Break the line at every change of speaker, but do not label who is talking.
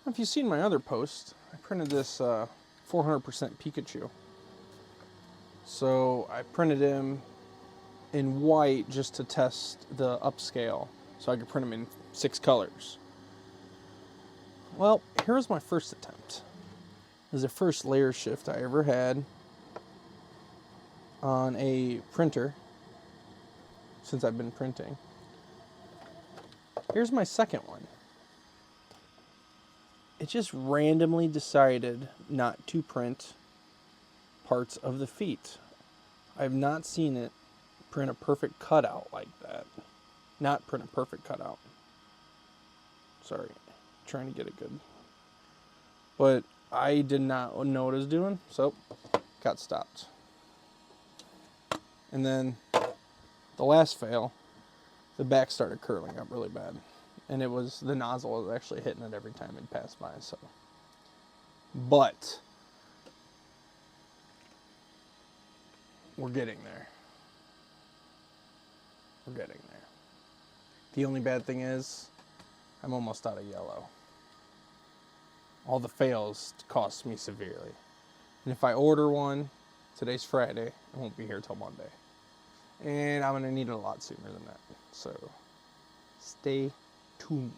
if you've seen my other post, I printed this 400% Pikachu. So I printed him in white just to test the upscale, so I could print him in 6 colors. Well, here was my first attempt. It was the first layer shift I ever had on a printer since I've been printing. Here's my second one. It just randomly decided not to print parts of the feet. I've not seen it print a perfect cutout like that. Not print a perfect cutout. Sorry, trying to get it good. But I did not know what I was doing, so got stopped. And then the last fail, the back started curling up really bad. And it was, the nozzle was actually hitting it every time it passed by, so. But we're getting there. We're getting there. The only bad thing is, I'm almost out of yellow. All the fails cost me severely. And if I order one, today's Friday, it won't be here till Monday. And I'm gonna need it a lot sooner than that. So, stay tuned.